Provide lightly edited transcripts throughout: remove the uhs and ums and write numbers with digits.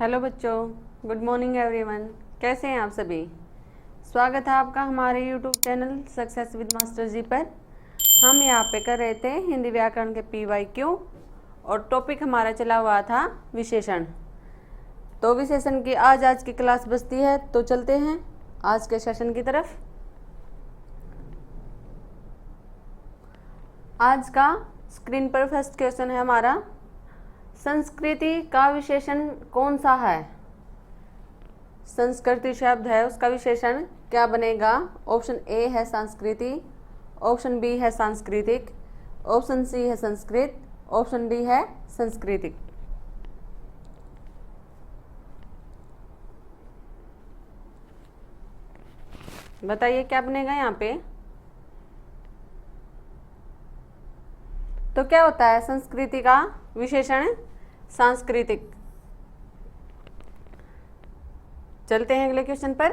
Hello बच्चों, good morning everyone. कैसे हैं आप सभी? स्वागत है आपका हमारे YouTube channel success with master ji पर। हम यहाँ पे कर रहे थे हिंदी व्याकरण के PYQ और टॉपिक हमारा चला हुआ था विशेषण। तो विशेषण की आज की क्लास बचती है, तो चलते हैं आज के सेशन की तरफ। आज का स्क्रीन पर फर्स्ट क्वेश्चन है हमारा, संस्कृति का विशेषण कौन सा है? संस्कृति शब्द है, उसका विशेषण क्या बनेगा? ऑप्शन ए है संस्कृति, ऑप्शन बी है सांस्कृतिक, ऑप्शन सी है संस्कृत, ऑप्शन डी है सांस्कृतिक। बताइए क्या बनेगा यहाँ पे? तो क्या होता है संस्कृति का विशेषण? सांस्कृतिक। चलते हैं अगले क्वेश्चन पर।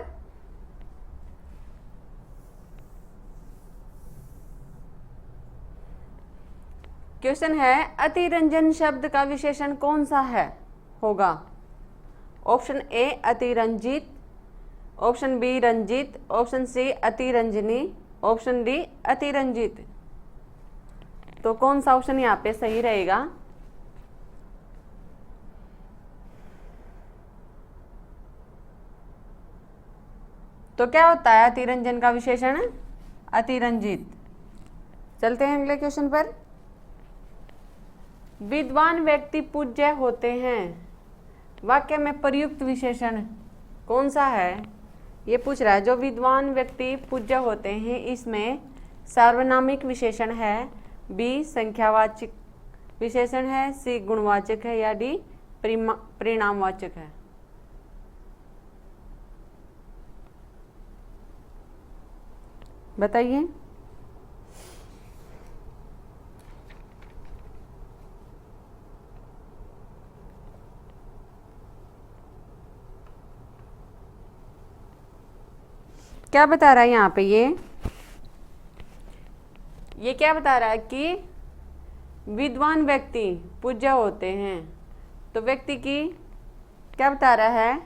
क्वेश्चन है, अतिरंजन शब्द का विशेषण कौन सा है होगा? ऑप्शन ए अतिरंजित, ऑप्शन बी रंजित, ऑप्शन सी अतिरंजनी, ऑप्शन डी अतिरंजित। तो कौन सा ऑप्शन यहाँ पे सही रहेगा? तो क्या होता है अतिरंजन का विशेषण? अतिरंजित। चलते हैं अगले क्वेश्चन पर। विद्वान व्यक्ति पूज्य होते हैं, वाक्य में प्रयुक्त विशेषण कौन सा है? ये पूछ रहा है। जो विद्वान व्यक्ति पूज्य होते हैं, इसमें सार्वनामिक विशेषण है, बी संख्यावाचक विशेषण है, सी गुणवाचक है या डी परिणामवाचक है। बताइए। क्या बता रहा है यहाँ पे? ये क्या बता रहा है कि विद्वान व्यक्ति पूज्य होते हैं। तो व्यक्ति की क्या बता रहा है?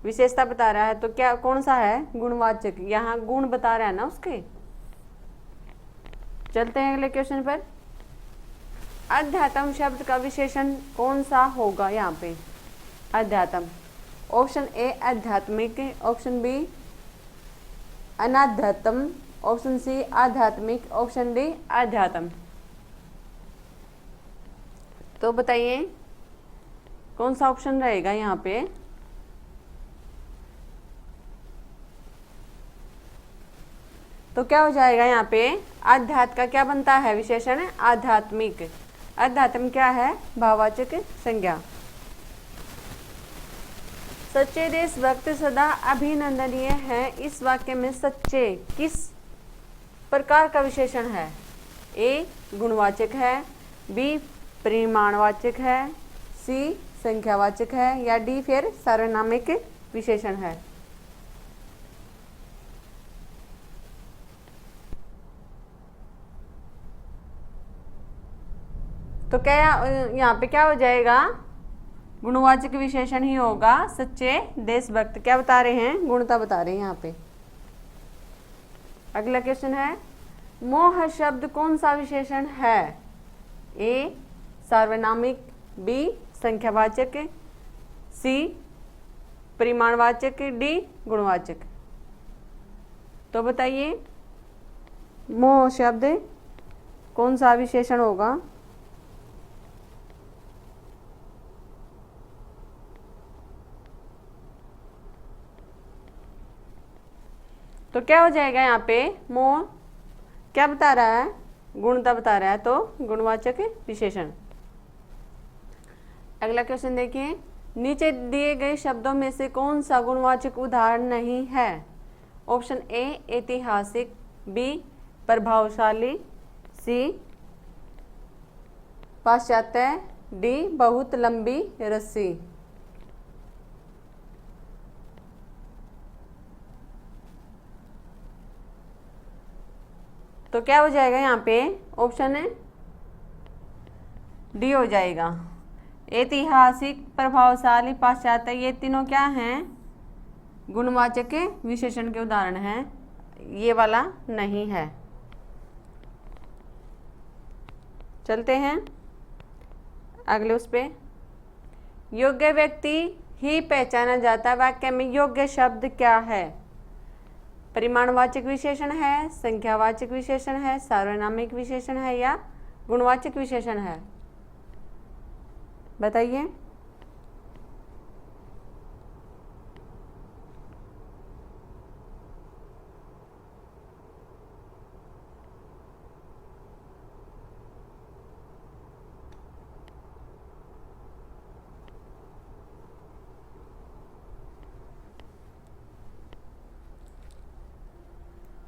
विशेषता बता रहा है। तो क्या कौन सा है? गुणवाचक। यहाँ गुण बता रहा है ना उसके। चलते हैं अगले क्वेश्चन पर। अध्यात्म शब्द का विशेषण कौन सा होगा यहाँ पे? अध्यात्म। ऑप्शन ए आध्यात्मिक, ऑप्शन बी अनाध्यात्म, ऑप्शन सी आध्यात्मिक, ऑप्शन डी अध्यात्म। तो बताइए कौन सा ऑप्शन रहेगा यहाँ पे? तो क्या हो जाएगा यहाँ पे? आध्यात्म का क्या बनता है विशेषण? आध्यात्मिक। अध्यात्म क्या है? भाववाचक संज्ञा। सच्चे देशभक्त सदा अभिनंदनीय है, इस वाक्य में सच्चे किस प्रकार का विशेषण है? ए गुणवाचक है, बी परिमाणवाचक है, सी संख्यावाचक है या डी फिर सार्वनामिक विशेषण है। तो क्या यहाँ पे क्या हो जाएगा? गुणवाचक विशेषण ही होगा। सच्चे देशभक्त क्या बता रहे हैं? गुणता बता रहे हैं यहाँ पे। अगला क्वेश्चन है, मोह शब्द कौन सा विशेषण है? ए सार्वनामिक, बी संख्यावाचक, सी परिमाणवाचक, डी गुणवाचक। तो बताइए मोह शब्द कौन सा विशेषण होगा? तो क्या हो जाएगा यहाँ पे? मोह क्या बता रहा है? गुणता बता रहा है, तो गुणवाचक विशेषण। अगला क्वेश्चन देखिए, नीचे दिए गए शब्दों में से कौन सा गुणवाचक उदाहरण नहीं है? ऑप्शन ए ऐतिहासिक, बी प्रभावशाली, सी पाश्चात्य, डी बहुत लंबी रस्सी। तो क्या हो जाएगा यहाँ पे? ऑप्शन डी हो जाएगा। ऐतिहासिक, प्रभावशाली, पाश्चात्य, ये तीनों क्या हैं? गुणवाचक के विशेषण के उदाहरण हैं। ये वाला नहीं है। चलते हैं अगले उस पे। योग्य व्यक्ति ही पहचाना जाता है। वाक्य में योग्य शब्द क्या है? परिमाणवाचक विशेषण है, संख्यावाचक विशेषण है, सार्वनामिक विशेषण है या गुणवाचक विशेषण है? बताइए।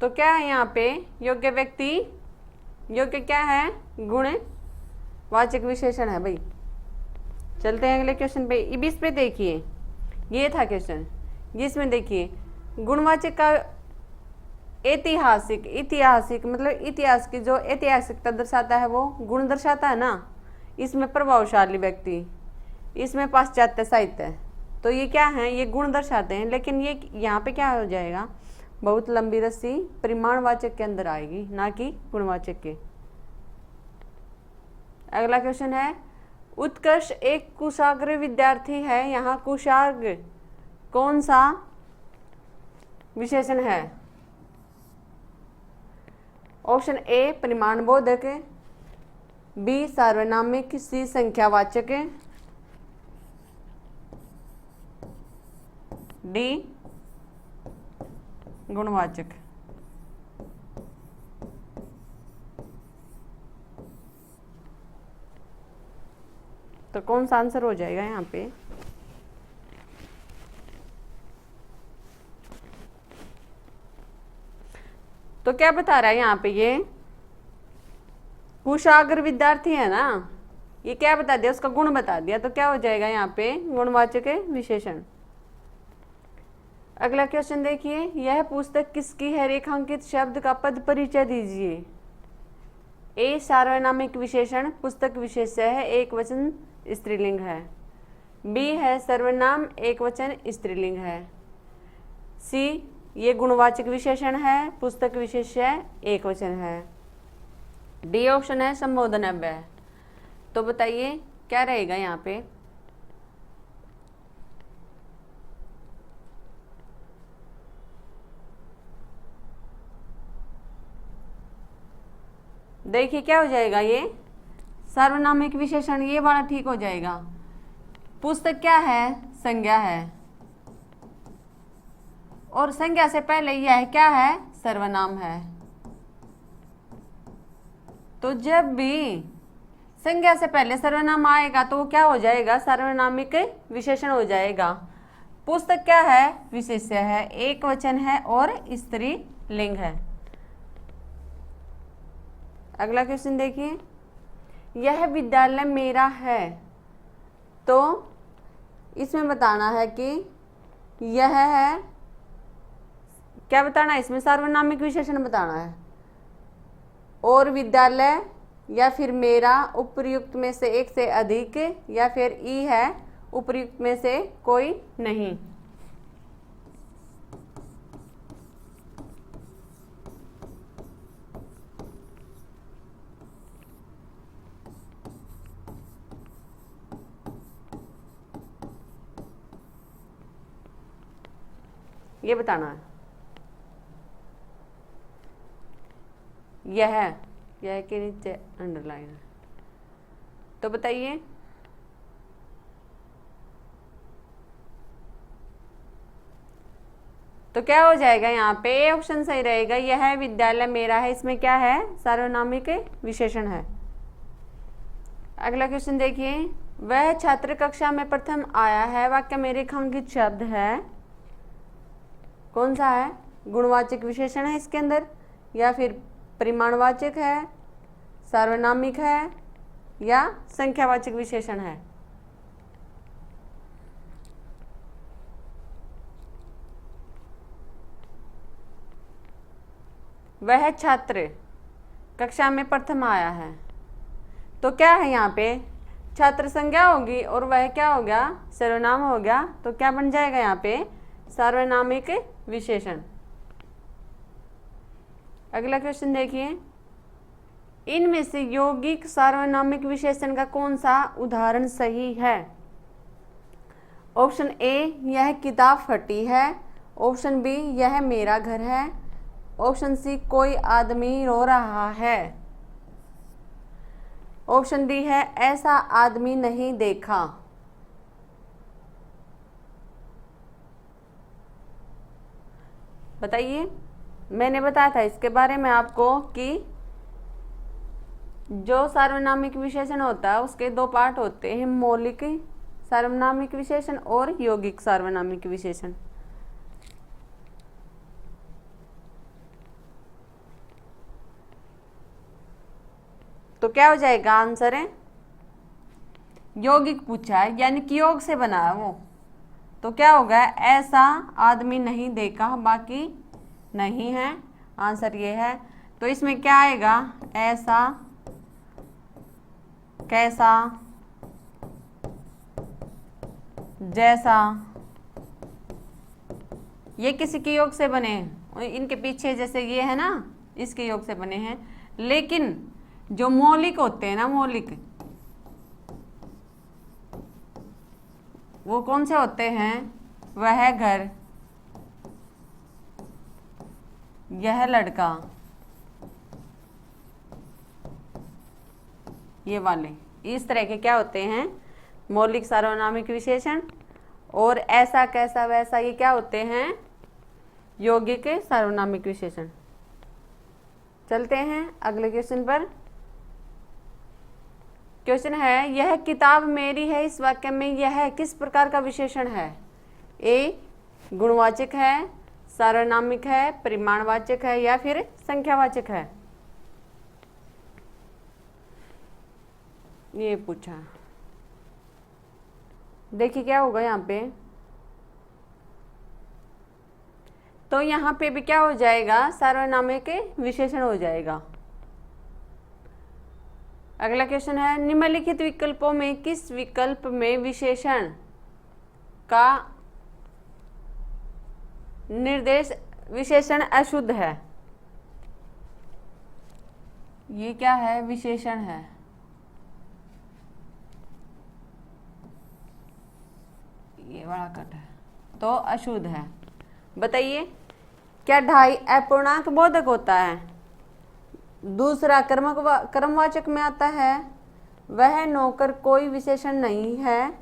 तो क्या है यहाँ पे? योग्य व्यक्ति, योग्य क्या है? गुणवाचक विशेषण है भाई। चलते हैं अगले क्वेश्चन पे। इस पे देखिए, ये था क्वेश्चन जिसमें देखिए गुणवाचक का ऐतिहासिक, ऐतिहासिक मतलब इतिहास की जो ऐतिहासिकता दर्शाता है वो गुण दर्शाता है ना। इसमें प्रभावशाली व्यक्ति, इसमें पाश्चात्य साहित्य, तो ये क्या है? ये गुण दर्शाते हैं। लेकिन ये यहाँ पे क्या हो जाएगा? बहुत लंबी रस्सी परिमाणवाचक के अंदर आएगी, ना कि गुणवाचक के। अगला क्वेश्चन है, उत्कर्ष एक कुशाग्र विद्यार्थी है। यहाँ कुशाग्र कौन सा विशेषण है? ऑप्शन ए परिमाणबोधक, बी सार्वनामिक, सी संख्यावाचक, डी गुणवाचक। तो कौन सा आंसर हो जाएगा यहाँ पे? तो क्या बता रहा है यहाँ पे? ये कुशाग्र विद्यार्थी है ना, ये क्या बता दिया? उसका गुण बता दिया। तो क्या हो जाएगा यहाँ पे? गुणवाचक विशेषण। अगला क्वेश्चन देखिए, यह पुस्तक किसकी है? रेखांकित शब्द का पद परिचय दीजिए। ए सार्वनामिक विशेषण, पुस्तक विशेष्य है, एक वचन स्त्रीलिंग है। बी है सर्वनाम, एक वचन स्त्रीलिंग है। सी ये गुणवाचक विशेषण है, पुस्तक विशेष्य एक वचन है। डी ऑप्शन है संबोधन अव्यय। तो बताइए क्या रहेगा यहाँ पे? देखिए क्या हो जाएगा? ये सार्वनामिक विशेषण, ये वाला ठीक हो जाएगा। पुस्तक क्या है? संज्ञा है, और संज्ञा से पहले यह क्या है? सर्वनाम है। तो जब भी संज्ञा से पहले सर्वनाम आएगा तो वो क्या हो जाएगा? सार्वनामिक विशेषण हो जाएगा। पुस्तक क्या है? विशेष्य है, एक वचन है और स्त्री लिंग है। अगला क्वेश्चन देखिए, यह विद्यालय मेरा है। तो इसमें बताना है कि यह है, क्या बताना है इसमें? सार्वनामिक विशेषण बताना है। और विद्यालय या फिर मेरा उपर्युक्त में से एक से अधिक, या फिर ई है उपर्युक्त में से कोई नहीं। ये बताना है। यह के नीचे अंडरलाइन है। तो बताइए तो क्या हो जाएगा यहाँ पे? ए ऑप्शन सही रहेगा। यह विद्यालय मेरा है, इसमें क्या है? सार्वनामिक विशेषण है। अगला क्वेश्चन देखिए, वह छात्र कक्षा में प्रथम आया है। वाक्य में रेखांकित शब्द है, कौन सा है? गुणवाचक विशेषण है इसके अंदर, या फिर परिमाणवाचक है, सार्वनामिक है, या संख्यावाचक विशेषण है? वह छात्र कक्षा में प्रथम आया है। तो क्या है यहाँ पे? छात्र संज्ञा होगी और वह क्या हो गया, सर्वनाम हो गया। तो क्या बन जाएगा यहाँ पे, सार्वनामिक विशेषण। अगला क्वेश्चन देखिए, इनमें से यौगिक सार्वनामिक विशेषण का कौन सा उदाहरण सही है। ऑप्शन ए, यह किताब फटी है। ऑप्शन बी, यह मेरा घर है। ऑप्शन सी, कोई आदमी रो रहा है। ऑप्शन डी है, ऐसा आदमी नहीं देखा। बताइए, मैंने बताया था इसके बारे में आपको कि जो सार्वनामिक विशेषण होता है उसके दो पार्ट होते हैं, मौलिक सार्वनामिक विशेषण और यौगिक सार्वनामिक विशेषण। तो क्या हो जाएगा आंसर है, यौगिक पूछा है यानी कि योग से बना है वो, तो क्या होगा, ऐसा आदमी नहीं देखा, बाकी नहीं है, आंसर ये है। तो इसमें क्या आएगा, ऐसा, कैसा, जैसा, ये किसी के योग से बने हैं, इनके पीछे जैसे ये है ना, इसके योग से बने हैं। लेकिन जो मौलिक होते हैं ना, मौलिक वो कौन से होते हैं, वह घर, यह लड़का, ये वाले, इस तरह के क्या होते हैं, मौलिक सार्वनामिक विशेषण। और ऐसा, कैसा, वैसा, ये क्या होते हैं, यौगिक सार्वनामिक विशेषण। चलते हैं अगले क्वेश्चन पर। क्वेश्चन है, यह किताब मेरी है, इस वाक्य में यह किस प्रकार का विशेषण है। ए, गुणवाचक है, सार्वनामिक है, परिमाणवाचक है, या फिर संख्यावाचक है। ये पूछा, देखिए क्या होगा यहाँ पे। तो यहाँ पे भी क्या हो जाएगा, सार्वनामिक विशेषण हो जाएगा। अगला क्वेश्चन है, निम्नलिखित विकल्पों में किस विकल्प में विशेषण का निर्देश विशेषण अशुद्ध है। ये क्या है, विशेषण है, ये बड़ा कट है, तो अशुद्ध है। बताइए, क्या ढाई अपूर्णांक बोधक होता है। दूसरा कर्मवाचक में आता है, वह नौकर कोई विशेषण नहीं है।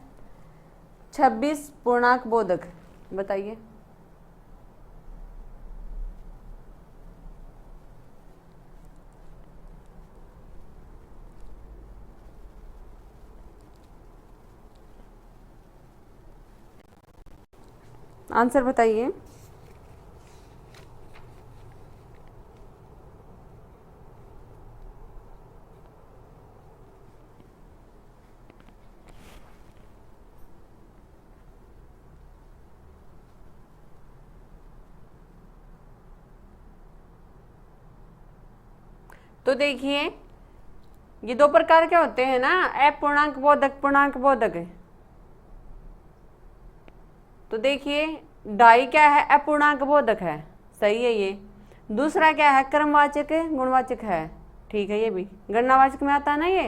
26 पूर्णांक बोधक। बताइए, आंसर बताइए। तो देखिए, ये दो प्रकार के होते हैं ना, अपूर्णांक बोधक, पूर्णांक बोधक। तो देखिए, ढाई क्या है, अपूर्णांक बोधक है, सही है ये। दूसरा क्या है, क्रमवाचक गुणवाचक है, ठीक है, ये भी गणनावाचक में आता है ना ये।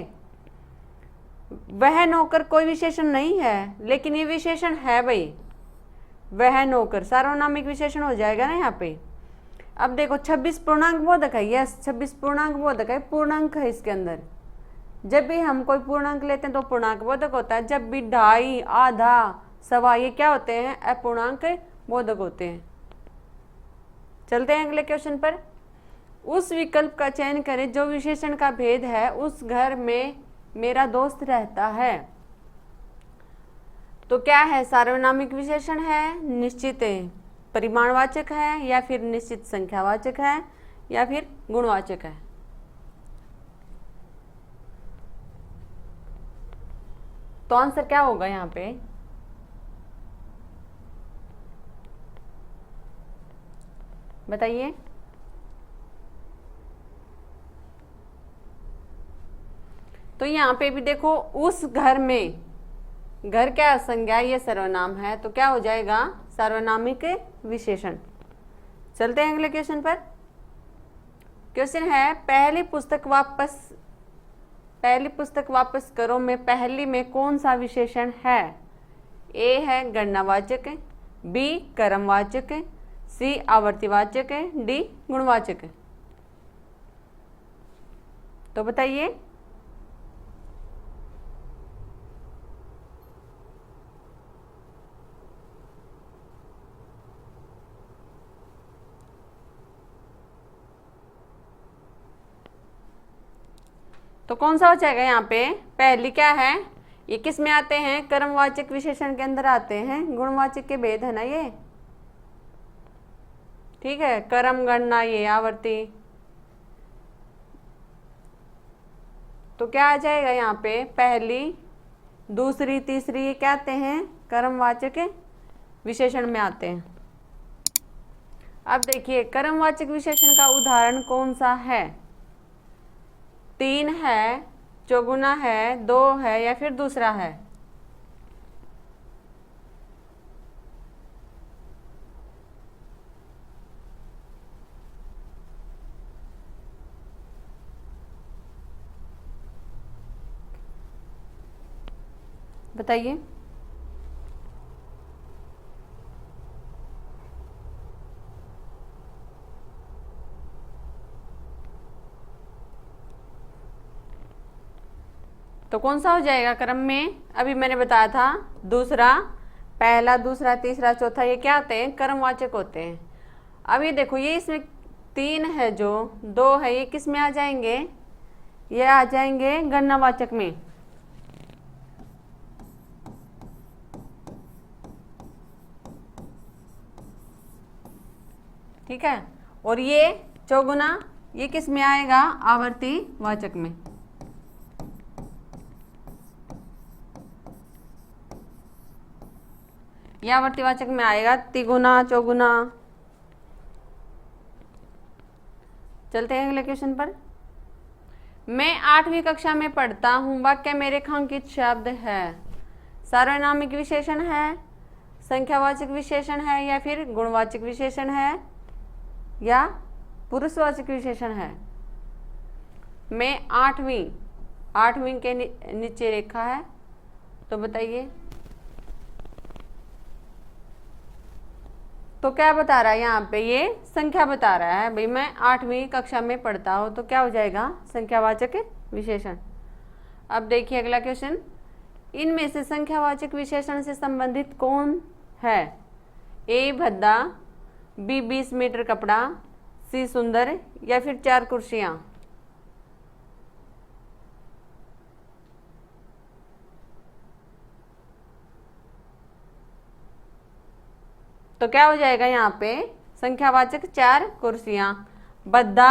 वह नौकर कोई विशेषण नहीं है, लेकिन ये विशेषण है भाई, वह नौकर सार्वनामिक विशेषण हो जाएगा ना यहाँ पे। अब देखो, 26 पूर्णांक बोधक है, यस 26 पूर्णांक बोधक है, पूर्णांक है इसके अंदर। जब भी हम कोई पूर्णांक लेते हैं तो पूर्णांक बोधक होता है। जब भी ढाई, आधा, सवा, ये क्या होते हैं, अपूर्णांक बोधक होते हैं। चलते हैं अगले क्वेश्चन पर। उस विकल्प का चयन करें जो विशेषण का भेद है, उस घर में मेरा दोस्त रहता है। तो क्या है, सार्वनामिक विशेषण है, निश्चित परिमाणवाचक है, या फिर निश्चित संख्यावाचक है, या फिर गुणवाचक है। तो आंसर क्या होगा यहाँ पे, बताइए। तो यहाँ पे भी देखो उस घर में, घर क्या संज्ञा, ये सर्वनाम है, तो क्या हो जाएगा सार्वनामिक विशेषण। चलते हैं अगले क्वेश्चन पर। क्वेश्चन है पहली पुस्तक वापस करो में पहली में कौन सा विशेषण है। ए है गणनावाचक, बी कर्मवाचक, सी आवर्तीवाचक, डी गुणवाचक। तो बताइए। तो कौन सा हो जाएगा यहाँ पे, पहली क्या है, ये किस में आते हैं, कर्मवाचक विशेषण के अंदर आते हैं, गुणवाचक के भेद है ना ये, ठीक है। कर्म गणना ये आवर्ती, तो क्या आ जाएगा यहाँ पे, पहली दूसरी तीसरी ये क्या आते हैं, कर्मवाचक विशेषण में आते हैं। अब देखिए कर्मवाचक विशेषण का उदाहरण कौन सा है, 3 है, चौगुना है, 2 है, या फिर दूसरा है। बताइए। तो कौन सा हो जाएगा क्रम में, अभी मैंने बताया था दूसरा, पहला दूसरा तीसरा चौथा ये क्या आते हैं, कर्मवाचक होते हैं। अब ये देखो ये इसमें 3 है, जो 2 है, ये किस में आ जाएंगे, ये आ जाएंगे गणनावाचक में। ठीक है। और ये चौगुना ये किस में आएगा, आवर्ती वाचक में। ये आवर्तीवाचक में आएगा, तिगुना चौगुना। चलते हैं अगले क्वेश्चन पर। मैं 8वीं कक्षा में पढ़ता हूँ, वाक्य में रेखांकित शब्द है, सार्वनामिक विशेषण है, संख्यावाचक विशेषण है, या फिर गुणवाचक विशेषण है, या पुरुषवाचक विशेषण है। मैं 8वीं के नीचे रेखा है, तो बताइए। तो क्या बता रहा है यहाँ पे, ये संख्या बता रहा है, भाई मैं 8वीं कक्षा में पढ़ता हूँ, तो क्या हो जाएगा संख्यावाचक विशेषण। अब देखिए अगला क्वेश्चन, इनमें से संख्यावाचक विशेषण से संबंधित कौन है, ए भद्दा, बी 20 मीटर कपड़ा, सी सुंदर, या फिर 4 कुर्सियां। तो क्या हो जाएगा यहाँ पे, संख्यावाचक 4 कुर्सियां। बद्दा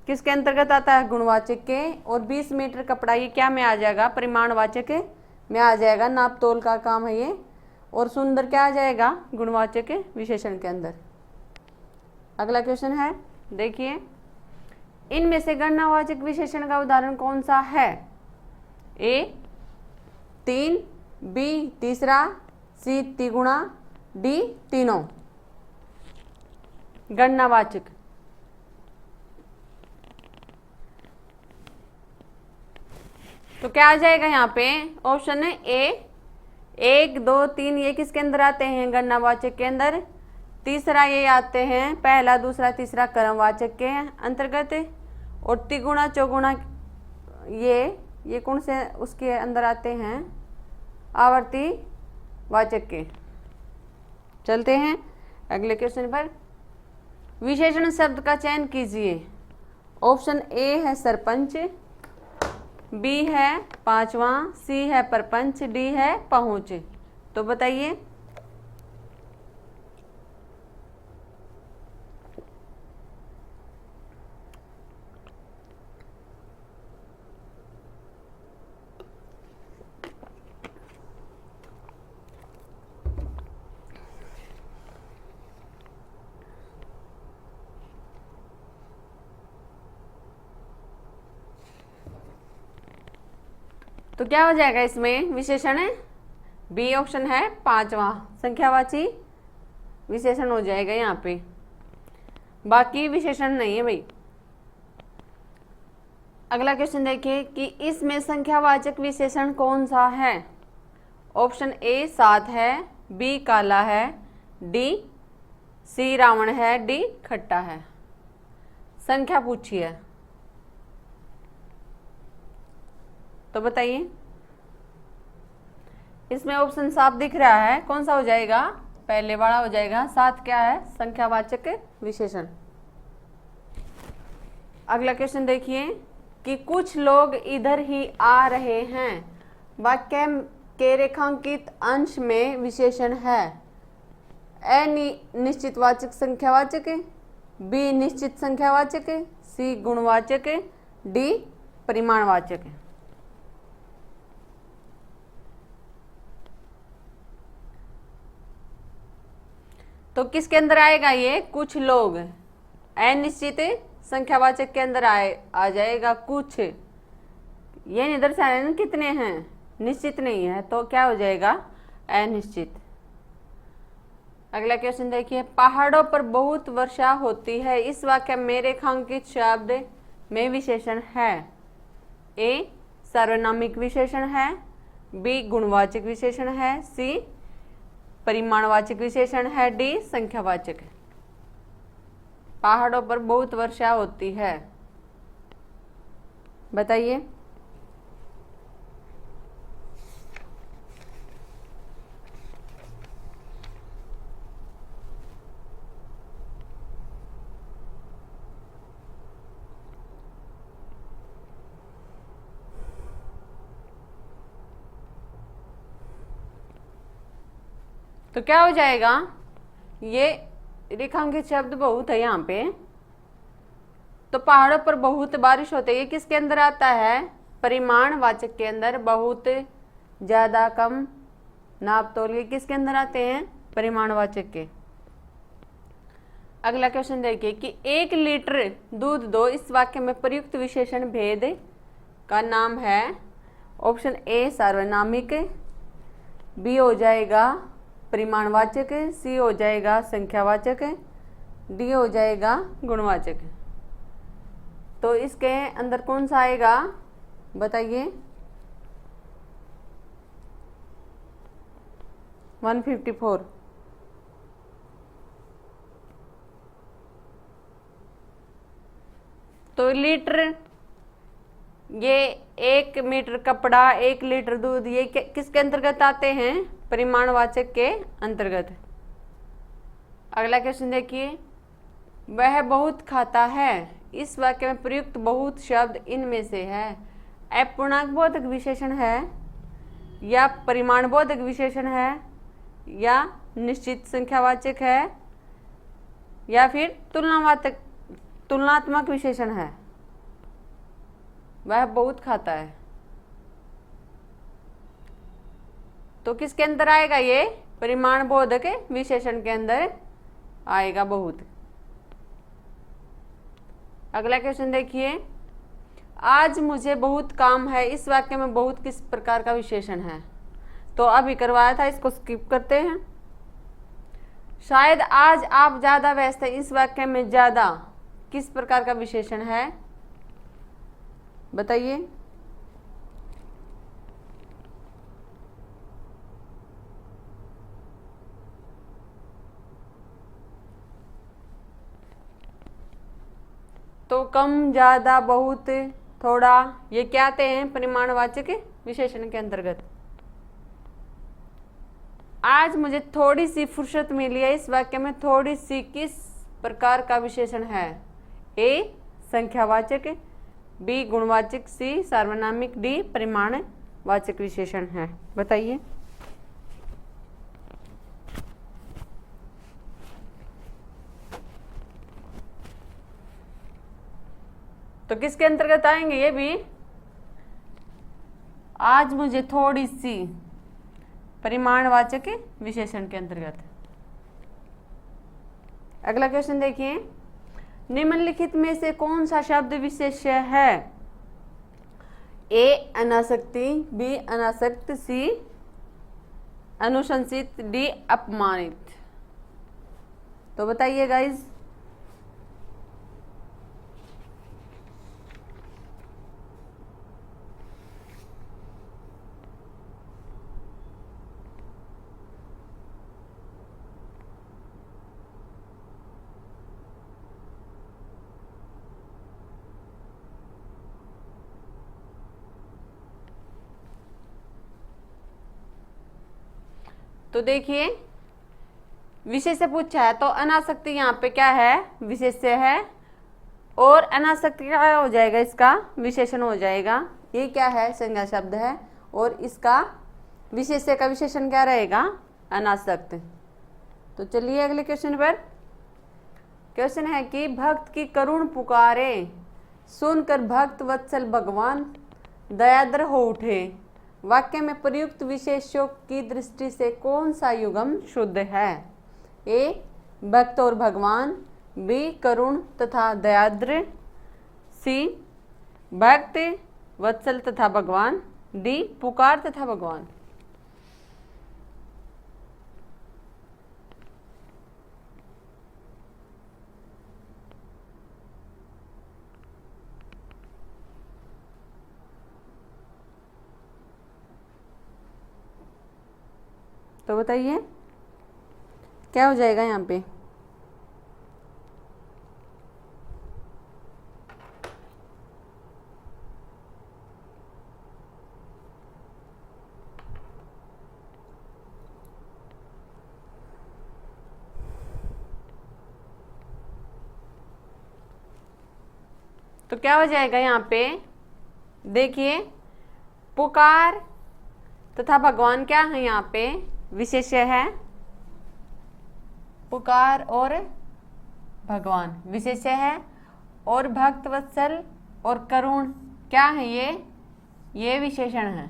किसके अंतर्गत आता है, गुणवाचक के, और 20 मीटर कपड़ा ये क्या में आ जाएगा, परिमाणवाचक में आ जाएगा, नाप तोल का काम है ये। और सुंदर क्या आ जाएगा, गुणवाचक विशेषण के अंदर। अगला क्वेश्चन है, देखिए इनमें से गणनावाचक विशेषण का उदाहरण कौन सा है, ए 3, बी तीसरा, सी तिगुना, डी तीनों। गणनावाचक, तो क्या आ जाएगा यहाँ पे, ऑप्शन है ए 1 2 3 ये किसके अंदर आते हैं, गणनावाचक के अंदर। तीसरा ये आते हैं, पहला दूसरा तीसरा कर्मवाचक के अंतर्गत। और तिगुना चौगुना ये कौन से उसके अंदर आते हैं, आवर्ती वाचक के। चलते हैं अगले क्वेश्चन पर। विशेषण शब्द का चयन कीजिए। ऑप्शन ए है सरपंच, बी है पांचवा, सी है परपंच, डी है पहुंच। तो बताइए। तो क्या हो जाएगा इसमें? विशेषण है बी ऑप्शन है पांचवा, संख्यावाची विशेषण हो जाएगा यहाँ पे, बाकी विशेषण नहीं है भाई। अगला क्वेश्चन देखिए कि इसमें संख्यावाचक विशेषण कौन सा है? ऑप्शन ए 7 है, बी काला है, डी सी रावण है, डी खट्टा है। संख्या पूछी है तो बताइए। इसमें ऑप्शन साफ दिख रहा है, कौन सा हो जाएगा? पहले वाला हो जाएगा। 7 क्या है? संख्यावाचक विशेषण। अगला क्वेश्चन देखिए कि कुछ लोग इधर ही आ रहे हैं, वाक्य के रेखांकित अंश में विशेषण है। ए निश्चितवाचक संख्यावाचक, बी निश्चित संख्यावाचक, सी गुणवाचक, डी परिमाणवाचक। तो किसके अंदर आएगा ये? कुछ लोग। अनिश्चित संख्यावाचक के अंदर आ जाएगा कुछ। ये नहीं दर्शाया कितने हैं, निश्चित नहीं है, तो क्या हो जाएगा? अनिश्चित। अगला क्वेश्चन देखिए, पहाड़ों पर बहुत वर्षा होती है, इस वाक्य में रेखांकित शब्द में विशेषण है। ए सार्वनामिक विशेषण है, बी गुणवाचक विशेषण है, सी परिमाणवाचक विशेषण है, डी संख्यावाचक है। पहाड़ों पर बहुत वर्षा होती है, बताइए। तो क्या हो जाएगा? ये रेखांकित शब्द बहुत है यहाँ पे। तो पहाड़ों पर बहुत बारिश होती है, ये किसके अंदर आता है? परिमाणवाचक के अंदर। बहुत ज्यादा कम नाप तोल के किसके अंदर आते हैं? परिमाणवाचक के। अगला क्वेश्चन देखिए कि 1 लीटर दूध दो, इस वाक्य में प्रयुक्त विशेषण भेद का नाम है। ऑप्शन ए सार्वनामिक, बी हो जाएगा परिमाणवाचक, सी हो जाएगा संख्यावाचक, डी हो जाएगा गुणवाचक। तो इसके अंदर कौन सा आएगा बताइए? 154। तो लीटर, ये 1 मीटर कपड़ा, 1 लीटर दूध, ये किसके अंतर्गत आते हैं? परिमाणवाचक के अंतर्गत। अगला क्वेश्चन देखिए, वह बहुत खाता है, इस वाक्य में प्रयुक्त बहुत शब्द इनमें से है। अपूर्णांक बोधक विशेषण है, या परिमाण बोधक विशेषण है, या निश्चित संख्यावाचक है, या फिर तुलनात्मक विशेषण है। वह बहुत खाता है, तो किसके अंदर आएगा ये? परिमाण बोधक विशेषण के अंदर आएगा बहुत। अगला क्वेश्चन देखिए, आज मुझे बहुत काम है, इस वाक्य में बहुत किस प्रकार का विशेषण है? तो अभी करवाया था, इसको स्किप करते हैं। शायद आज आप ज्यादा व्यस्त हैं, इस वाक्य में ज्यादा किस प्रकार का विशेषण है? बताइए। तो कम, ज्यादा, बहुत, थोड़ा, ये क्या आते हैं? परिमाणवाचक विशेषण के अंतर्गत। आज मुझे थोड़ी सी फुर्सत मिली है, इस वाक्य में थोड़ी सी किस प्रकार का विशेषण है? ए संख्यावाचक, बी गुणवाचक, सी सार्वनामिक, डी परिमाणवाचक विशेषण है। बताइए। तो किसके अंतर्गत आएंगे ये भी? आज मुझे थोड़ी सी, परिमाणवाचक विशेषण के अंतर्गत। अगला क्वेश्चन देखिए, निम्नलिखित में से कौन सा शब्द विशेष्य है? ए अनासक्ति, बी अनासक्त, सी अनुशंसित, डी अपमानित। तो बताइए गाइज। तो देखिए विशेष से पूछा है तो अनासक्ति यहाँ पे क्या है, विशेष्य है, और अनासक्ति क्या हो जाएगा, इसका विशेषण हो जाएगा। ये क्या है, संज्ञा शब्द है, और इसका विशेष्य का विशेषण क्या रहेगा, अनासक्त। तो चलिए अगले क्वेश्चन पर। क्वेश्चन है कि भक्त की करुण पुकारे सुनकर भक्त वत्सल भगवान दयाद्र हो उठे। वाक्य में प्रयुक्त विशेषों की दृष्टि से कौन सा युग्म शुद्ध है? ए भक्त और भगवान, बी करुण तथा दयाद्र, सी भक्त वत्सल तथा भगवान, डी पुकार तथा भगवान। तो बताइए क्या हो जाएगा यहाँ पे। तो क्या हो जाएगा यहाँ पे, देखिए पुकार तथा भगवान क्या है, यहाँ पे विशेष्य है। पुकार और भगवान विशेष्य है, और भक्त वत्सल और करुण क्या है, ये विशेषण है।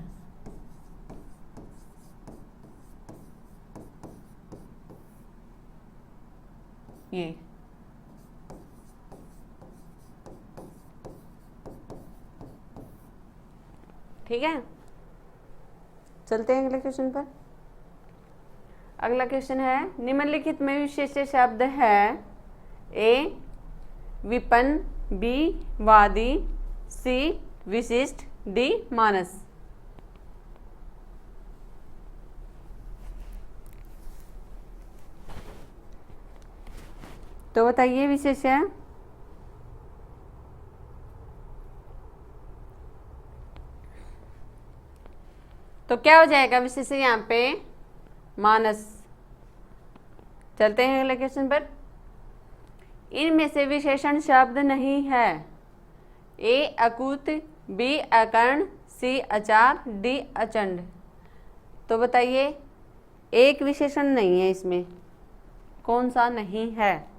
ये ठीक है। चलते हैं अगले क्वेश्चन पर। अगला क्वेश्चन है, निम्नलिखित में विशेष्य शब्द है ए विपन्न, बी वादी, सी विशिष्ट, डी मानस। तो बताइए विशेष्य। तो क्या हो जाएगा विशेष्य यहाँ पे, मानस। चलते हैं अगले क्वेश्चन पर। इनमें से विशेषण शब्द नहीं है। ए अकूत, बी अकर्ण, सी अचार, डी अचंड। तो बताइए एक विशेषण नहीं है इसमें, कौन सा नहीं है?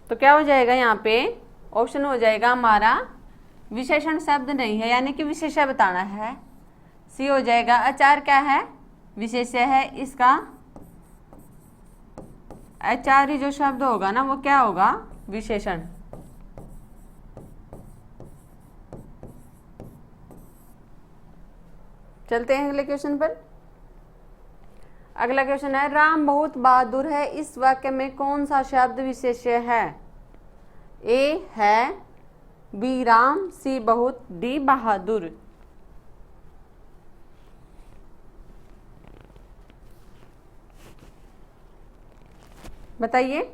तो क्या हो जाएगा यहाँ पे, ऑप्शन हो जाएगा हमारा विशेषण शब्द नहीं है, यानी कि विशेष्य बताना है। सी हो जाएगा अचार क्या है, विशेष्य है। इसका अचारी जो शब्द होगा ना वो क्या होगा, विशेषण। चलते हैं अगले क्वेश्चन पर। अगला क्वेश्चन है, राम बहुत बहादुर है, इस वाक्य में कौन सा शब्द विशेष्य है? ए है, बी राम, सी बहुत, डी बहादुर। बताइए।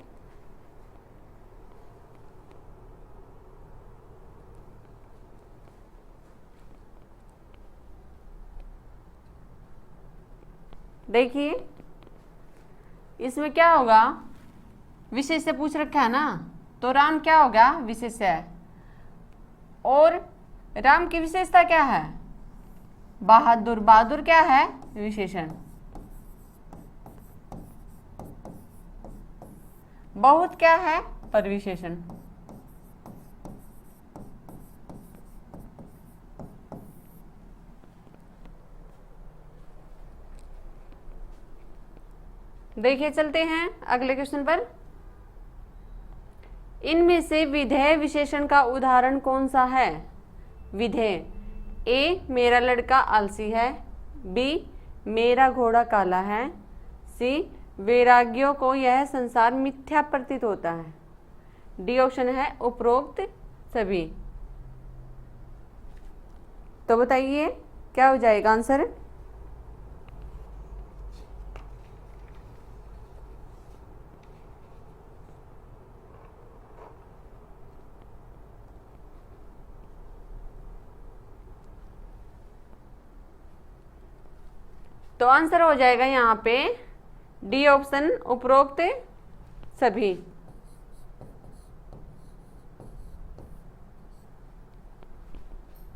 देखिए इसमें क्या होगा, विशेष से पूछ रखा है ना, तो राम क्या होगा, विशेष है। और राम की विशेषता क्या है, बहादुर। बहादुर क्या है, विशेषण। बहुत क्या है, परिविशेषण। देखिए चलते हैं अगले क्वेश्चन पर। इनमें से विधेय विशेषण का उदाहरण कौन सा है? विधेय ए मेरा लड़का आलसी है, बी मेरा घोड़ा काला है, सी वैराग्यों को यह संसार मिथ्या प्रतीत होता है, डी ऑप्शन है उपरोक्त सभी। तो बताइए क्या हो जाएगा आंसर? तो आंसर हो जाएगा यहाँ पे डी ऑप्शन उपरोक्त सभी।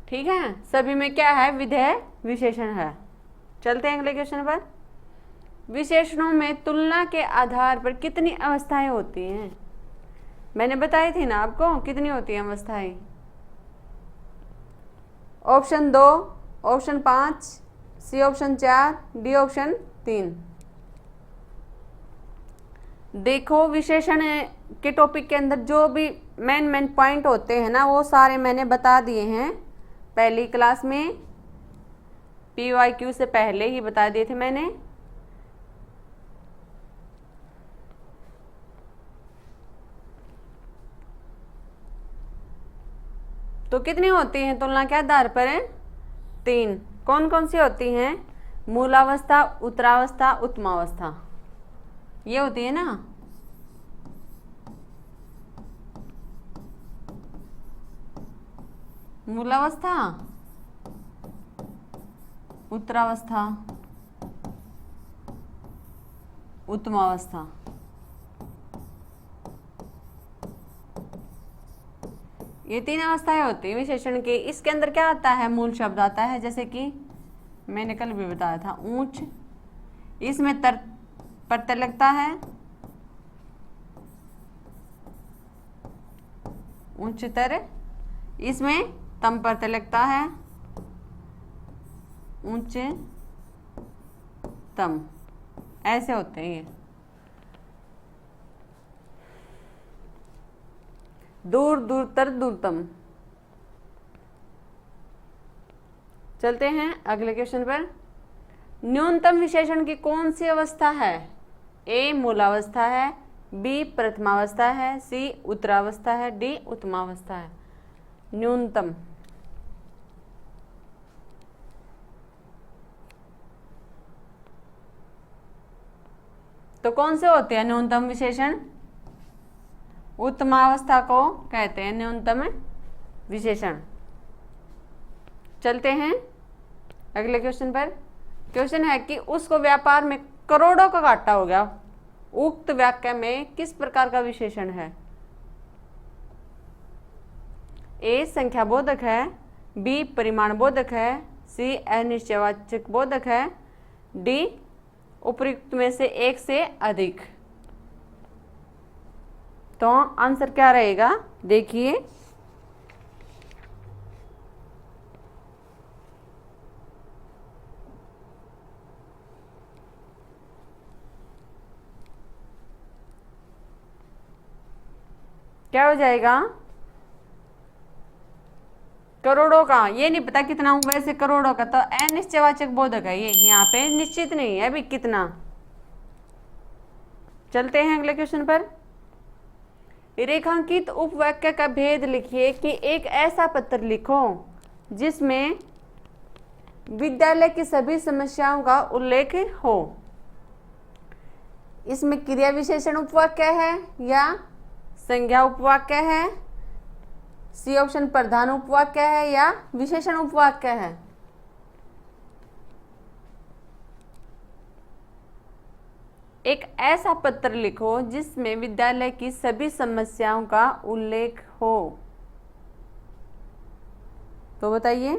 ठीक है, सभी में क्या है? विधेय विशेषण है। चलते हैं अगले क्वेश्चन पर। विशेषणों में तुलना के आधार पर कितनी अवस्थाएं होती हैं? मैंने बताई थी ना आपको कितनी होती हैं अवस्थाएं। Option 2, option 5, C option 4, D option 3। देखो विशेषण के टॉपिक के अंदर जो भी मेन पॉइंट होते हैं ना वो सारे मैंने बता दिए हैं पहली क्लास में, PYQ से पहले ही बता दिए थे मैंने। तो कितनी होती हैं तुलना के आधार पर? 3। कौन कौन सी होती हैं? मूलावस्था, उत्तरावस्था, उत्तमावस्था, ये होती है ना। मूलावस्था, उत्तरावस्था, उत्तमावस्था। ये 3 अवस्थाएं होती हैं विशेषण के। इसके अंदर क्या आता है? मूल शब्द आता है, जैसे कि मैंने कल भी बताया था ऊंच, इसमें तर प्रत्यय लगता है, उच्चतर, इसमें तम प्रत्यय लगता है, उच्च तम, ऐसे होते हैं ये। दूर, दूरतर, दूरतम। चलते हैं अगले क्वेश्चन पर। न्यूनतम विशेषण की कौन सी अवस्था है? ए मूलावस्था है, बी प्रथमावस्था है, सी उत्तरावस्था है, डी उत्तमावस्था है। न्यूनतम, तो कौन से होते हैं न्यूनतम विशेषण? उत्तमावस्था को कहते हैं न्यूनतम विशेषण। चलते हैं अगले क्वेश्चन पर। क्वेश्चन है कि उसको व्यापार में करोड़ों का घाटा हो गया, उक्त वाक्य में किस प्रकार का विशेषण है? ए संख्या बोधक है, बी परिमाण बोधक है, सी अनिश्चयवाचक बोधक है, डी उपयुक्त में से एक से अधिक। तो आंसर क्या रहेगा? देखिए क्या हो जाएगा? करोड़ों का, ये नहीं पता कितना हुआ, वैसे करोड़ों का तो अनिश्चयवाचक बोधक है ये, यहाँ पे निश्चित नहीं है अभी कितना। चलते हैं अगले क्वेश्चन पर। रेखांकित उपवाक्य का भेद लिखिए कि एक ऐसा पत्र लिखो जिसमें विद्यालय की सभी समस्याओं का उल्लेख हो। इसमें क्रिया विशेषण उपवाक्य है या संज्ञा उपवाक्य है, सी ऑप्शन प्रधान उपवाक्य है या विशेषण उपवाक्य है। एक ऐसा पत्र लिखो जिसमें विद्यालय की सभी समस्याओं का उल्लेख हो। तो बताइए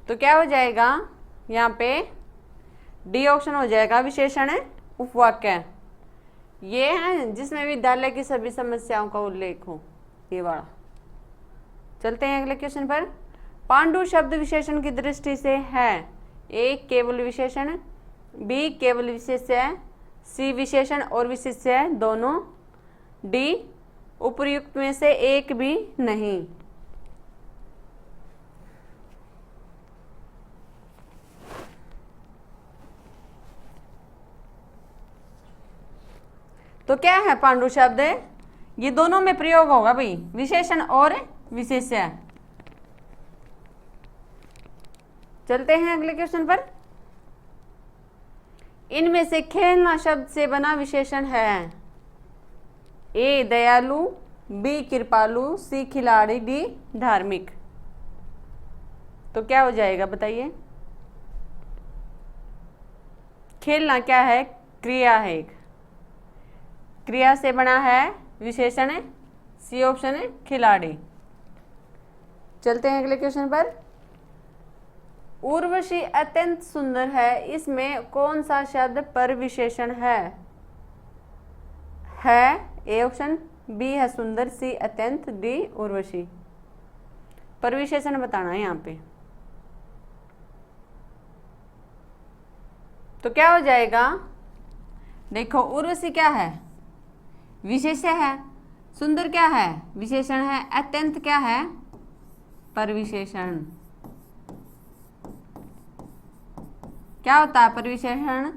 तो क्या हो जाएगा यहाँ पे डी ऑप्शन हो जाएगा विशेषण उपवाक्य। ये है जिसमें विद्यालय की सभी समस्याओं का उल्लेख हो, ये वाला। चलते हैं अगले क्वेश्चन पर। पांडु शब्द विशेषण की दृष्टि से है ए केवल विशेषण, बी केवल विशेष्य, सी विशेषण और विशेष्य दोनों, डी उपर्युक्त में से एक भी नहीं। तो क्या है पांडु शब्द, ये दोनों में प्रयोग होगा भाई, विशेषण और विशेष्य। चलते हैं अगले क्वेश्चन पर। इनमें से खेलना शब्द से बना विशेषण है ए दयालु, बी कृपालु, सी खिलाड़ी, डी धार्मिक। तो क्या हो जाएगा बताइए। खेलना क्या है, क्रिया है, एक क्रिया से बना है विशेषण है, सी ऑप्शन है खिलाड़ी। चलते हैं अगले क्वेश्चन पर। उर्वशी अत्यंत सुंदर है, इसमें कौन सा शब्द पर विशेषण है ए ऑप्शन, बी है सुंदर, सी अत्यंत, डी उर्वशी। पर विशेषण बताना है यहाँ पे। तो क्या हो जाएगा, देखो उर्वशी क्या है, विशेष्य है, सुंदर क्या है, विशेषण है, अत्यंत क्या है, पर विशेषण। क्या होता है पर विशेषण,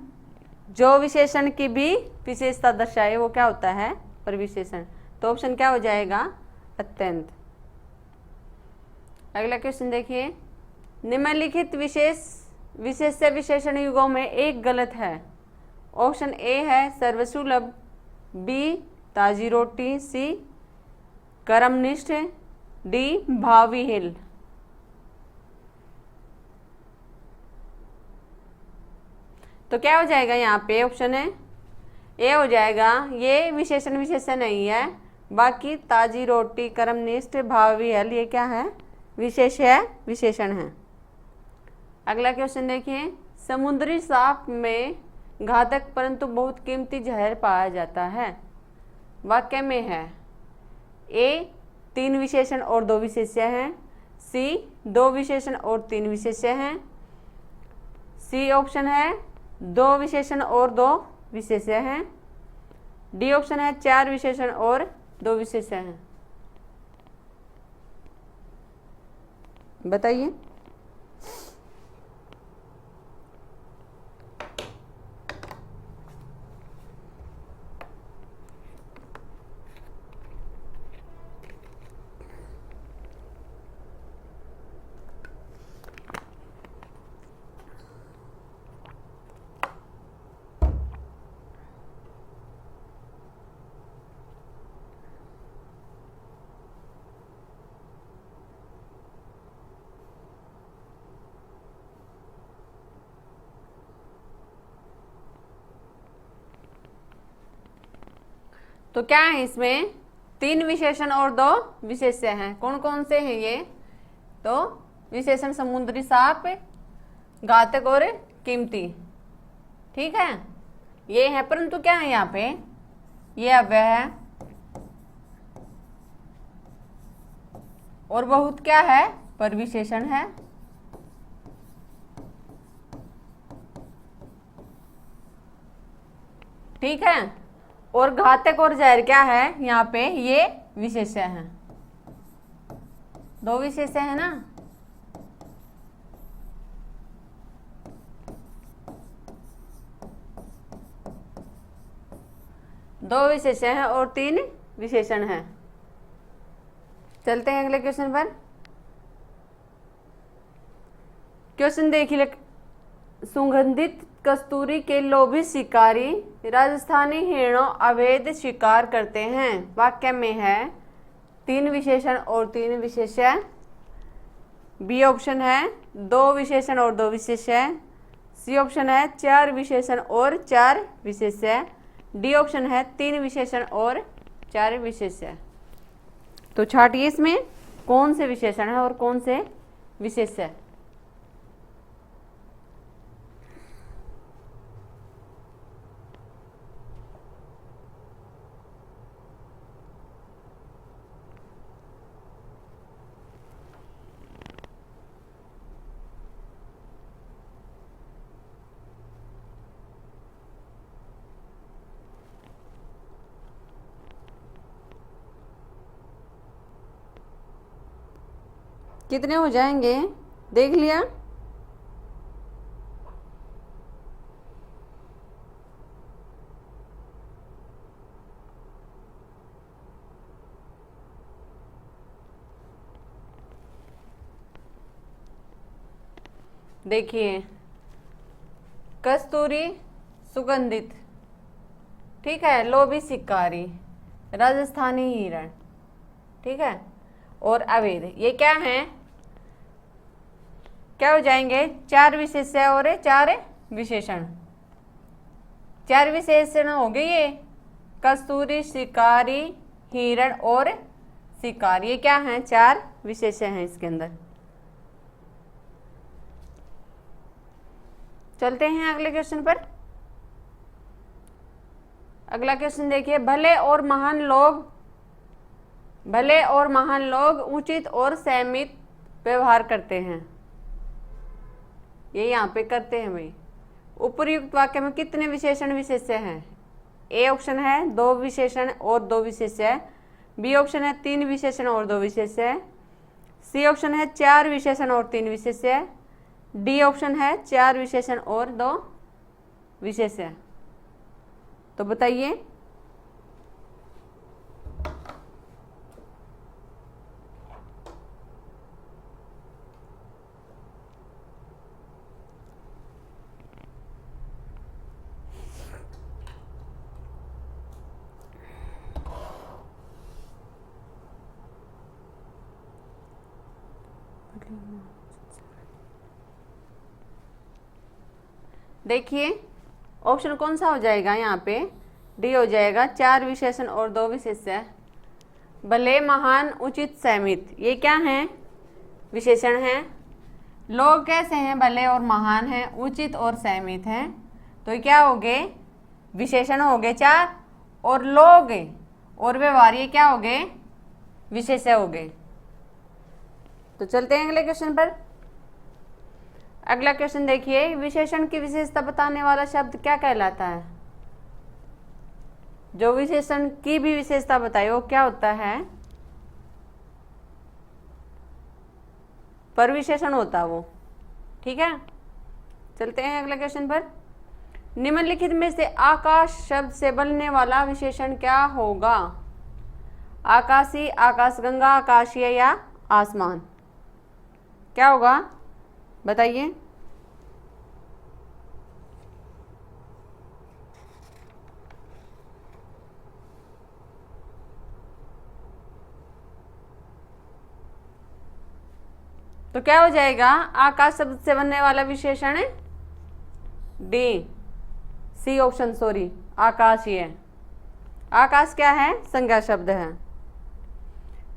जो विशेषण की भी विशेषता दर्शाए वो क्या होता है, पर विशेषण। तो ऑप्शन क्या हो जाएगा, अत्यंत। अगला क्वेश्चन देखिए। निम्नलिखित विशेष्य विशेषण युगों में एक गलत है। ऑप्शन ए है सर्वसुलभ, बी ताजी रोटी, सी कर्मनिष्ठ, डी भाविहीन। तो क्या हो जाएगा यहाँ पे, ऑप्शन है ए हो जाएगा। ये विशेषण विशेषण नहीं है, बाकी ताजी रोटी, कर्मनिष्ठ, भाविहीन ये क्या है, विशेषण है। अगला क्वेश्चन देखिए। समुद्री सांप में घातक परंतु बहुत कीमती जहर पाया जाता है। वाक्य में है ए 3 विशेषण और 2 विशेष्य हैं, सी 2 विशेषण और 3 विशेष्य हैं, सी ऑप्शन है 2 विशेषण और 2 विशेष्य हैं, डी ऑप्शन है 4 विशेषण और 2 विशेष्य हैं। बताइए। तो क्या है इसमें, 3 विशेषण और 2 विशेष्य हैं। कौन कौन से हैं ये, तो विशेषण समुद्री सांप, घातक और कीमती। ठीक है, ये है, परंतु क्या है यहाँ पे, ये अव्यय है और बहुत क्या है, पर विशेषण है। ठीक है, और घातक और जहर क्या है यहाँ पे, ये विशेष्य है। 2 विशेष्य है ना। दो विशेष्य हैं और 3 विशेषण हैं। चलते हैं अगले क्वेश्चन पर। क्वेश्चन देखिए। सुगंधित कस्तूरी के लोभी शिकारी राजस्थानी हिरणों अवैध शिकार करते हैं। वाक्य में है 3 विशेषण और 3 विशेष्य, बी ऑप्शन है 2 विशेषण और 2 विशेष्य, सी ऑप्शन है 4 विशेषण और 4 विशेष्य, डी ऑप्शन है 3 विशेषण और 4 विशेष्य। तो छाटिए इसमें कौन से विशेषण है और कौन से विशेष्य। कितने हो जाएंगे देख लिया? देखिए, कस्तूरी सुगंधित, ठीक है, लोभी शिकारी, राजस्थानी हिरण, ठीक है, और अवैध, ये क्या है? क्या हो जाएंगे? 4 विशेष्य और 4 विशेषण। 4 विशेषण हो गए ये, कस्तूरी, शिकारी, हिरण और शिकार, ये क्या है? 4 विशेष्य हैं इसके अंदर। चलते हैं अगले क्वेश्चन पर। अगला क्वेश्चन देखिए, भले और महान लोग उचित और संयमित व्यवहार करते हैं, ये यहाँ पे करते हैं भाई। उपर्युक्त वाक्य में कितने विशेषण विशेष्य हैं? ए ऑप्शन है 2 विशेषण और 2 विशेष्य, बी ऑप्शन है 3 विशेषण और 2 विशेष्य, सी ऑप्शन है 4 विशेषण और 3 विशेष्य, डी ऑप्शन है 4 विशेषण और 2 विशेष्य। तो बताइए। देखिए, ऑप्शन कौन सा हो जाएगा यहाँ पे? डी हो जाएगा, 4 विशेषण और 2 विशेष्य। भले, महान, उचित, संयमित, ये क्या हैं? विशेषण हैं। लोग कैसे हैं? भले और महान हैं, उचित और संयमित हैं, तो ये क्या हो गए? विशेषण हो गए 4, और लोग और व्यवहार, ये क्या हो गए? विशेष्य हो गए। तो चलते हैं अगले क्वेश्चन पर। अगला क्वेश्चन देखिए, विशेषण की विशेषता बताने वाला शब्द क्या कहलाता है? जो विशेषण की भी विशेषता बताए वो क्या होता है? परविशेषण होता है वो, ठीक है। चलते हैं अगले क्वेश्चन पर। निम्नलिखित में से आकाश शब्द से बनने वाला विशेषण क्या होगा? आकाशी, आकाशगंगा, आकाशीय या आसमान, क्या होगा? बताइए। तो क्या हो जाएगा? आकाश शब्द से बनने वाला विशेषण है डी, सी ऑप्शन, सॉरी, आकाशीय। आकाश क्या है? संज्ञा शब्द है।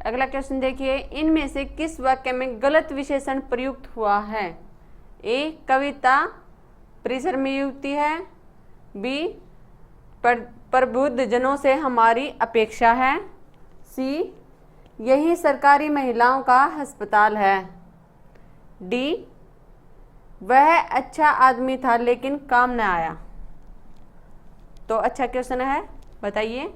अगला क्वेश्चन देखिए, इनमें से किस वाक्य में गलत विशेषण प्रयुक्त हुआ है? ए, कविता परिसर में युक्ति है, बी, प्रबुद्ध जनों से हमारी अपेक्षा है, सी, यही सरकारी महिलाओं का अस्पताल है, डी, वह अच्छा आदमी था लेकिन काम न आया। तो अच्छा क्वेश्चन है, बताइए।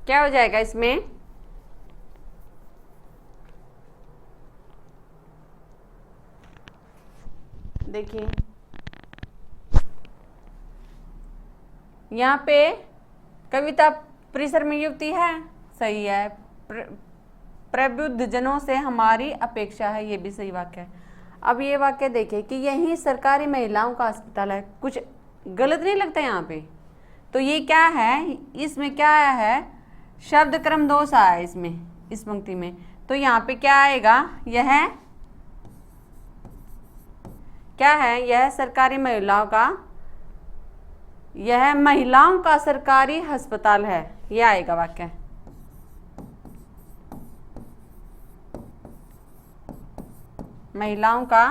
क्या हो जाएगा इसमें? देखिए, यहाँ पे कविता परिसर में युक्ति है, सही है। प्रबुद्ध जनों से हमारी अपेक्षा है, ये भी सही वाक्य है। अब ये वाक्य देखिए कि यही सरकारी महिलाओं का अस्पताल है, कुछ गलत नहीं लगता यहाँ पे? तो ये क्या है? इसमें क्या आया है? शब्द क्रम दोष आया है इसमें, इस पंक्ति में। तो यहाँ पे क्या आएगा? यह क्या है? यह सरकारी महिलाओं का, यह महिलाओं का सरकारी अस्पताल है, यह आएगा वाक्य। महिलाओं का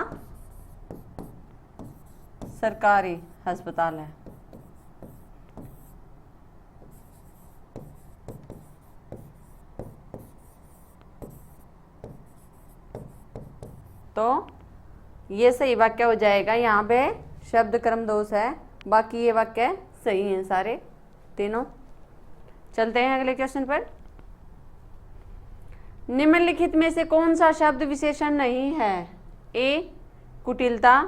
सरकारी अस्पताल है। तो ये सही वाक्य हो जाएगा। यहाँ पे शब्द क्रम दोष है, बाकी ये वाक्य सही हैं सारे तीनों। चलते हैं अगले क्वेश्चन पर। निम्नलिखित में से कौन सा शब्द विशेषण नहीं है? ए कुटिलता,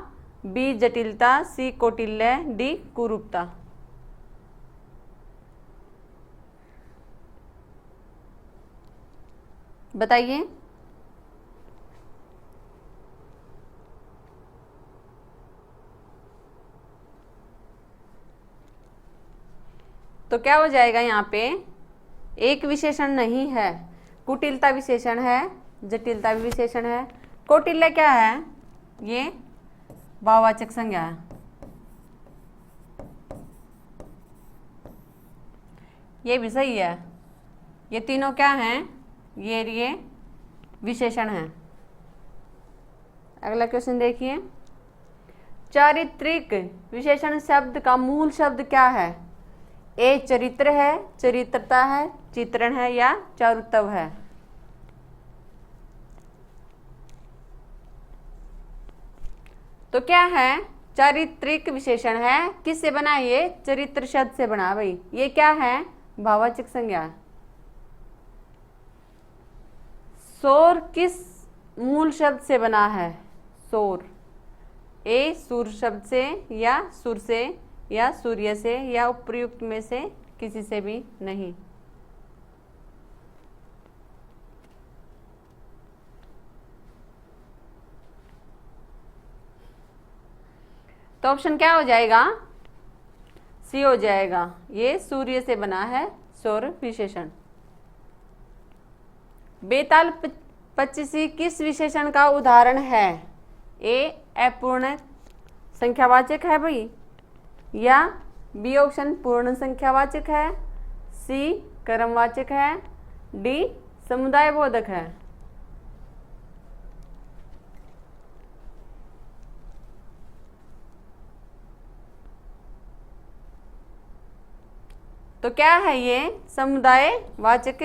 बी जटिलता, सी कौटिल्य, डी कुरूपता। बताइए। तो क्या हो जाएगा यहाँ पे? एक विशेषण नहीं है, कुटिलता विशेषण है, जटिलता भी विशेषण है। कौटिल्य क्या है? ये भाववाचक संज्ञा है। ये भी सही है। ये तीनों क्या हैं? ये विशेषण हैं। अगला क्वेश्चन देखिए। चारित्रिक विशेषण शब्द का मूल शब्द क्या है? ए चरित्र है, चरित्रता है, चित्रण है या चारुत्व है? तो क्या है? चारित्रिक विशेषण है। किससे बना? ये चरित्र शब्द से बना भाई। ये क्या है? भाववाचक संज्ञा। सौर किस मूल शब्द से बना है? सौर। ए सूर शब्द से या सुर से या सूर्य से या उपयुक्त में से किसी से भी नहीं। तो ऑप्शन क्या हो जाएगा? सी हो जाएगा। ये सूर्य से बना है सौर विशेषण। बेताल पच्चीसी किस विशेषण का उदाहरण है? ए अपूर्ण संख्यावाचक है भाई, या बी ऑप्शन पूर्ण संख्यावाचक है, सी क्रमवाचक है, डी समुदाय बोधक है। तो क्या है? ये समुदाय वाचक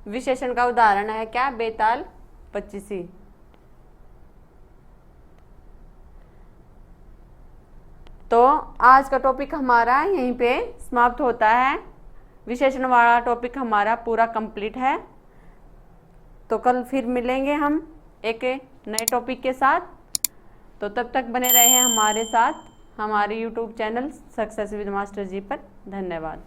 विशेषण का उदाहरण है। क्या? बेताल पच्चीसी। तो आज का टॉपिक हमारा यहीं पे समाप्त होता है। विशेषण वाला टॉपिक हमारा पूरा कंप्लीट है। तो कल फिर मिलेंगे हम एक नए टॉपिक के साथ। तो तब तक बने रहे हैं हमारे साथ हमारे YouTube channel success with master ji पर। धन्यवाद।